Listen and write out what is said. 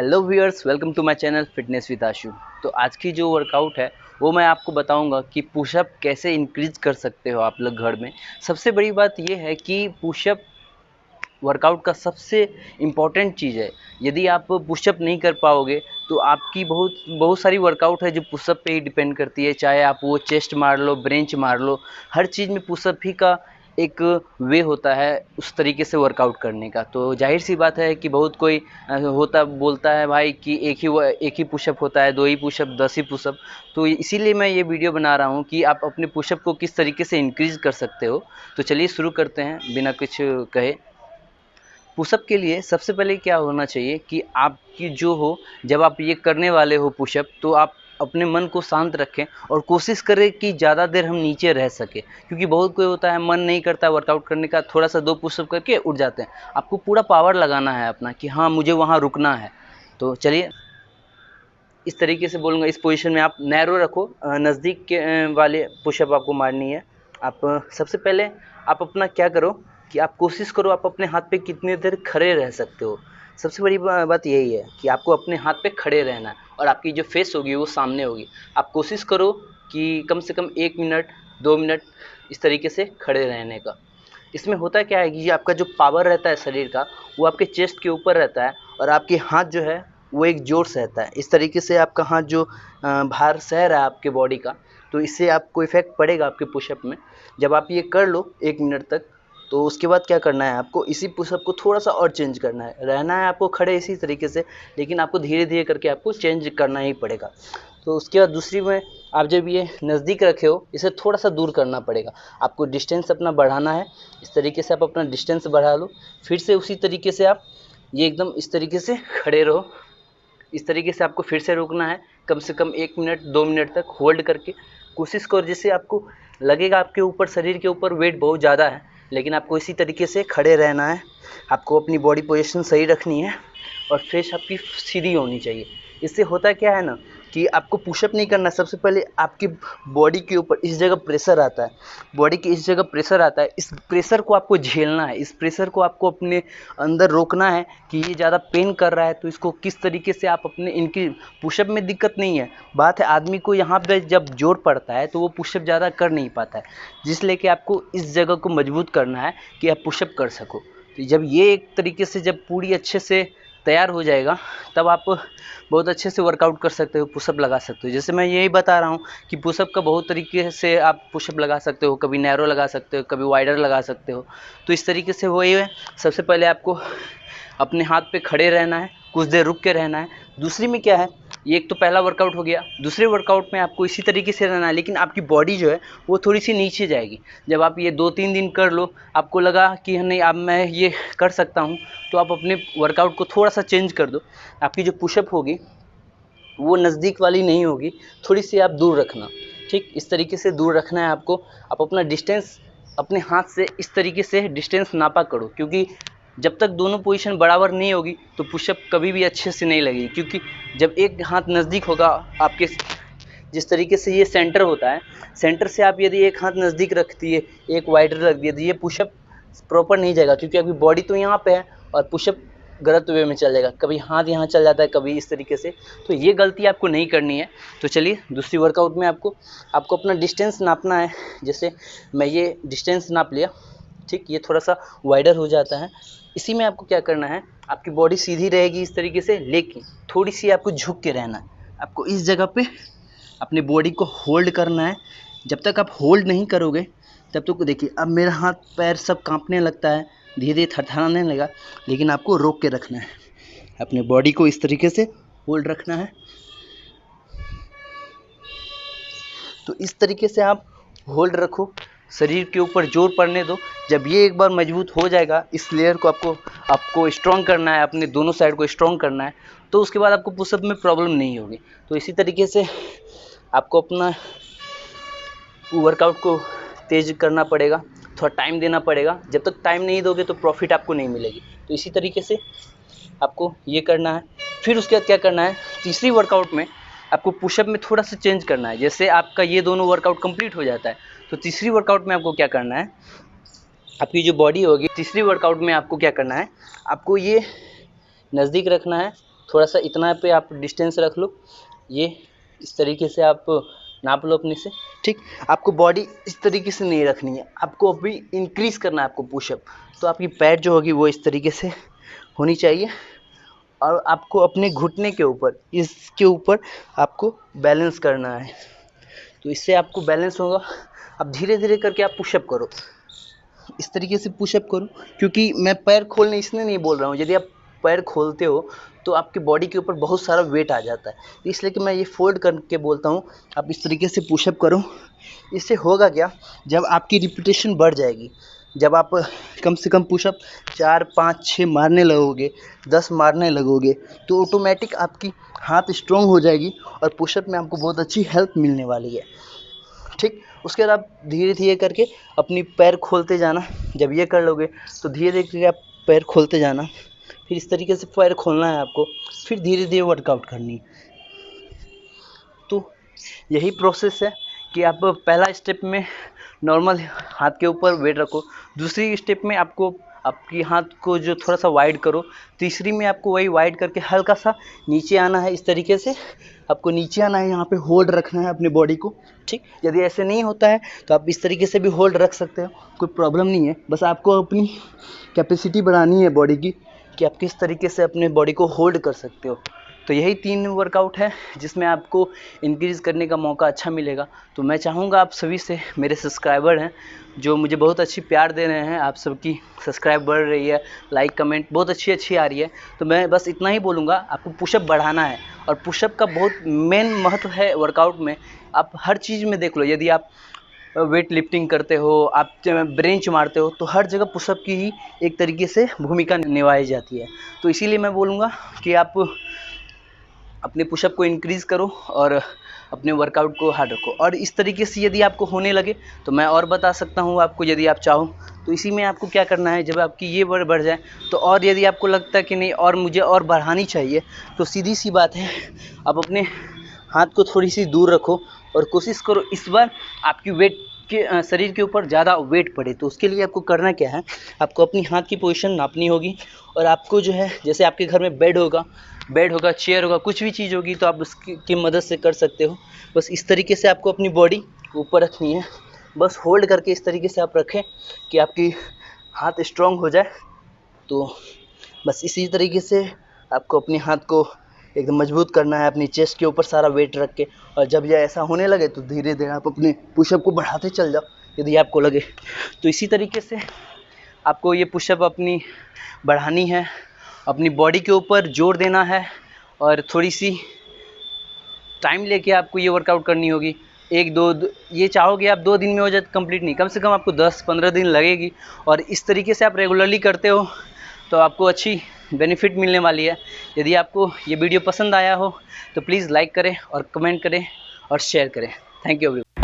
Hello viewers, welcome to my channel fitness with Ashu. तो आज की जो वर्कआउट है वो मैं आपको बताऊंगा कि पुशअप कैसे इंक्रीज कर सकते हो आप लोग घर में। सबसे बड़ी बात ये है कि पुशअप वर्कआउट का सबसे इम्पॉर्टेंट चीज़ है। यदि आप पुशअप नहीं कर पाओगे तो आपकी बहुत बहुत सारी वर्कआउट है जो पुशअप पे ही डिपेंड करती है। चाहे आप वो चेस्ट मार लो, बेंच मार लो, हर चीज़ में पुशअप ही का एक वे होता है उस तरीके से वर्कआउट करने का। तो जाहिर सी बात है कि बहुत कोई बोलता है भाई कि एक ही पुशअप होता है, 2 ही पुशअप, 10 ही पुशअप। तो इसीलिए मैं ये वीडियो बना रहा हूँ कि आप अपने पुशअप को किस तरीके से इंक्रीज कर सकते हो। तो चलिए शुरू करते हैं बिना कुछ कहे। पुशअप के लिए सबसे पहले क्या होना चाहिए कि आपकी जो हो, जब आप ये करने वाले हो पुशअप, तो आप अपने मन को शांत रखें और कोशिश करें कि ज़्यादा देर हम नीचे रह सके। क्योंकि बहुत कोई होता है मन नहीं करता वर्कआउट करने का, थोड़ा सा 2 पुशअप करके उठ जाते हैं। आपको पूरा पावर लगाना है अपना कि हाँ मुझे वहाँ रुकना है। तो चलिए इस तरीके से बोलूँगा, इस पोजीशन में आप नैरो रखो, नज़दीक के वाले पुशअप आपको मारनी है। आप सबसे पहले आप अपना क्या करो कि आप कोशिश करो आप अपने हाथ पे कितनी देर खड़े रह सकते हो। सबसे बड़ी बात यही है कि आपको अपने हाथ पे खड़े रहना है और आपकी जो फेस होगी वो सामने होगी। आप कोशिश करो कि कम से कम 1 मिनट 2 मिनट इस तरीके से खड़े रहने का। इसमें होता क्या है कि ये आपका जो पावर रहता है शरीर का, वो आपके चेस्ट के ऊपर रहता है और आपके हाथ जो है वो एक जोर से रहता है। इस तरीके से आपका हाथ जो भार सह रहा है आपके बॉडी का, तो इससे आपको इफ़ेक्ट पड़ेगा आपके पुशअप में। जब आप ये कर लो 1 मिनट तक, तो उसके बाद क्या करना है, आपको इसी पुशअप को थोड़ा सा और चेंज करना है। रहना है आपको खड़े इसी तरीके से, लेकिन आपको धीरे धीरे करके आपको चेंज करना ही पड़ेगा। तो उसके बाद दूसरी में आप जब ये नज़दीक रखे हो, इसे थोड़ा सा दूर करना पड़ेगा। आपको डिस्टेंस अपना बढ़ाना है। इस तरीके से आप अपना डिस्टेंस बढ़ा लो। फिर से उसी तरीके से आप ये एकदम इस तरीके से खड़े रहो। इस तरीके से आपको फिर से रुकना है कम से कम 1 मिनट 2 मिनट तक होल्ड करके। कोशिश करो जिससे आपको लगेगा आपके ऊपर, शरीर के ऊपर वेट बहुत ज़्यादा है, लेकिन आपको इसी तरीके से खड़े रहना है। आपको अपनी बॉडी पोजीशन सही रखनी है और फेस आपकी सीधी होनी चाहिए। इससे होता क्या है ना कि आपको पुशअप नहीं करना, सबसे पहले आपकी बॉडी के ऊपर इस जगह प्रेशर आता है। बॉडी की इस जगह प्रेशर आता है, इस प्रेशर को आपको झेलना है। इस प्रेशर को आपको अपने अंदर रोकना है कि ये ज़्यादा पेन कर रहा है, तो इसको किस तरीके से आप अपने इनकी पुशअप में दिक्कत नहीं है। बात है आदमी को यहाँ पे जब जोर पड़ता है तो वो पुशअप ज़्यादा कर नहीं पाता है, जिसलिए कि आपको इस जगह को मजबूत करना है कि आप पुशअप कर सको। तो जब ये एक तरीके से जब पूरी अच्छे से तैयार हो जाएगा, तब आप बहुत अच्छे से वर्कआउट कर सकते हो, पुशअप लगा सकते हो। जैसे मैं यही बता रहा हूँ कि पुशअप का बहुत तरीके से आप पुशअप लगा सकते हो। कभी नैरो लगा सकते हो, कभी वाइडर लगा सकते हो। तो इस तरीके से वही है, सबसे पहले आपको अपने हाथ पे खड़े रहना है, कुछ देर रुक के रहना है। दूसरी में क्या है, ये एक तो पहला वर्कआउट हो गया। दूसरे वर्कआउट में आपको इसी तरीके से रहना है, लेकिन आपकी बॉडी जो है वो थोड़ी सी नीचे जाएगी। जब आप ये 2-3 दिन कर लो, आपको लगा कि नहीं अब मैं ये कर सकता हूँ, तो आप अपने वर्कआउट को थोड़ा सा चेंज कर दो। आपकी जो पुशअप होगी वो नज़दीक वाली नहीं होगी, थोड़ी सी आप दूर रखना। ठीक इस तरीके से दूर रखना है आपको। आप अपना डिस्टेंस अपने हाथ से इस तरीके से डिस्टेंस नापा करो, क्योंकि जब तक दोनों पोजीशन बराबर नहीं होगी तो पुशअप कभी भी अच्छे से नहीं लगेगी। क्योंकि जब एक हाथ नज़दीक होगा आपके, जिस तरीके से ये सेंटर होता है, सेंटर से आप यदि एक हाथ नज़दीक रख दिए, एक वाइडर रख दिए, तो ये पुशअप प्रॉपर नहीं जाएगा, क्योंकि आपकी बॉडी तो यहाँ पे है और पुशअप गलत वे में चल जाएगा। कभी हाथ यहाँ चल जाता है, कभी इस तरीके से। तो ये गलती आपको नहीं करनी है। तो चलिए दूसरी वर्कआउट में आपको अपना डिस्टेंस नापना है। जैसे मैं ये डिस्टेंस नाप लिया, ठीक, ये थोड़ा सा वाइडर हो जाता है। इसी में आपको क्या करना है, आपकी बॉडी सीधी रहेगी इस तरीके से, लेकिन थोड़ी सी आपको झुक के रहना है। आपको इस जगह पे अपनी बॉडी को होल्ड करना है। जब तक आप होल्ड नहीं करोगे तब तक देखिए अब मेरा हाथ पैर सब कांपने लगता है, धीरे धीरे थरथराने लगा, लेकिन आपको रोक के रखना है। अपने बॉडी को इस तरीके से होल्ड रखना है। तो इस तरीके से आप होल्ड रखो, शरीर के ऊपर जोर पड़ने दो। जब ये एक बार मजबूत हो जाएगा, इस लेयर को आपको स्ट्रॉन्ग करना है, अपने दोनों साइड को स्ट्रॉन्ग करना है, तो उसके बाद आपको पुशअप में प्रॉब्लम नहीं होगी। तो इसी तरीके से आपको अपना वर्कआउट को तेज करना पड़ेगा, थोड़ा टाइम देना पड़ेगा। जब तक टाइम नहीं दोगे तो प्रॉफिट आपको नहीं मिलेगी। तो इसी तरीके से आपको ये करना है। फिर उसके बाद क्या करना है, तीसरी वर्कआउट में आपको पुशअप में थोड़ा सा चेंज करना है। जैसे आपका ये दोनों वर्कआउट कंप्लीट हो जाता है, तो तीसरी वर्कआउट में आपको क्या करना है, आपकी जो बॉडी होगी, तीसरी वर्कआउट में आपको क्या करना है, आपको ये नज़दीक रखना है थोड़ा सा इतना पे आप डिस्टेंस रख लो, ये इस तरीके से आप नाप लो अपने से, ठीक। आपको बॉडी इस तरीके से नहीं रखनी है, आपको अभी इंक्रीज़ करना है आपको पुशअप। तो आपकी पैर जो होगी वो इस तरीके से होनी चाहिए और आपको अपने घुटने के ऊपर, इसके ऊपर आपको बैलेंस करना है। तो इससे आपको बैलेंस होगा। अब धीरे धीरे करके आप पुशअप करो, इस तरीके से पुशअप करो, क्योंकि मैं पैर खोलने इसलिए नहीं बोल रहा हूँ, यदि आप पैर खोलते हो तो आपकी बॉडी के ऊपर बहुत सारा वेट आ जाता है, इसलिए कि मैं ये फोल्ड करके बोलता हूँ आप इस तरीके से पुशअप करो। इससे होगा क्या, जब आपकी रिपीटेशन बढ़ जाएगी, जब आप कम से कम पुशअप 4, 5, 6 मारने लगोगे, 10 मारने लगोगे, तो ऑटोमेटिक आपकी हाथ स्ट्रॉन्ग हो जाएगी और पुशअप में आपको बहुत अच्छी हेल्प मिलने वाली है, ठीक। उसके बाद आप धीरे धीरे करके अपनी पैर खोलते जाना। जब ये कर लोगे तो धीरे धीरे करके आप पैर खोलते जाना, फिर इस तरीके से पैर खोलना है आपको, फिर धीरे धीरे वर्कआउट करनी है। तो यही प्रोसेस है कि आप पहला स्टेप में नॉर्मल हाथ के ऊपर वेट रखो, दूसरी स्टेप में आपको आपकी हाथ को जो थोड़ा सा वाइड करो, तीसरी में आपको वही वाइड करके हल्का सा नीचे आना है, इस तरीके से आपको नीचे आना है, यहाँ पे होल्ड रखना है अपनी बॉडी को, ठीक। यदि ऐसे नहीं होता है तो आप इस तरीके से भी होल्ड रख सकते हो, कोई प्रॉब्लम नहीं है। बस आपको अपनी कैपेसिटी बढ़ानी है बॉडी की, कि आप किस तरीके से अपने बॉडी को होल्ड कर सकते हो। तो यही 3 वर्कआउट है जिसमें आपको इंक्रीज़ करने का मौका अच्छा मिलेगा। तो मैं चाहूँगा आप सभी से, मेरे सब्सक्राइबर हैं जो मुझे बहुत अच्छी प्यार दे रहे हैं, आप सबकी सब्सक्राइब बढ़ रही है, लाइक कमेंट बहुत अच्छी आ रही है। तो मैं बस इतना ही बोलूँगा, आपको पुशअप बढ़ाना है और पुशअप का बहुत मेन महत्व है वर्कआउट में। आप हर चीज़ में देख लो, यदि आप वेट लिफ्टिंग करते हो, आप ब्रेंच मारते हो, तो हर जगह पुशअप की ही एक तरीके से भूमिका निभाई जाती है। तो इसीलिए मैं बोलूँगा कि आप अपने पुशअप को इंक्रीज़ करो और अपने वर्कआउट को हार्ड रखो। और इस तरीके से यदि आपको होने लगे तो मैं और बता सकता हूँ आपको, यदि आप चाहो तो। इसी में आपको क्या करना है, जब आपकी ये बढ़ जाए तो, और यदि आपको लगता है कि नहीं और मुझे और बढ़ानी चाहिए, तो सीधी सी बात है, आप अपने हाथ को थोड़ी सी दूर रखो और कोशिश करो इस बार आपकी वेट के शरीर के ऊपर ज़्यादा वेट पड़े। तो उसके लिए आपको करना क्या है, आपको अपनी हाथ की पोजीशन नापनी होगी और आपको जो है, जैसे आपके घर में बेड होगा, चेयर होगा, कुछ भी चीज़ होगी, तो आप उसकी की मदद से कर सकते हो। बस इस तरीके से आपको अपनी बॉडी ऊपर रखनी है, बस होल्ड करके इस तरीके से आप रखें कि आपकी हाथ स्ट्रॉन्ग हो जाए। तो बस इसी तरीके से आपको अपने हाथ को एकदम मजबूत करना है, अपनी चेस्ट के ऊपर सारा वेट रख के। और जब ये ऐसा होने लगे तो धीरे धीरे आप अपने पुशअप को बढ़ाते चल जाओ, यदि आपको लगे तो। इसी तरीके से आपको ये पुशअप अपनी बढ़ानी है, अपनी बॉडी के ऊपर जोर देना है और थोड़ी सी टाइम लेके आपको ये वर्कआउट करनी होगी। 1-2 ये चाहोगे आप 2 दिन में हो जाए तो कंप्लीट नहीं, कम से कम आपको 10-15 दिन लगेगी। और इस तरीके से आप रेगुलरली करते हो तो आपको अच्छी बेनिफिट मिलने वाली है। यदि आपको ये वीडियो पसंद आया हो तो प्लीज़ लाइक करें और कमेंट करें और शेयर करें। Thank you everyone.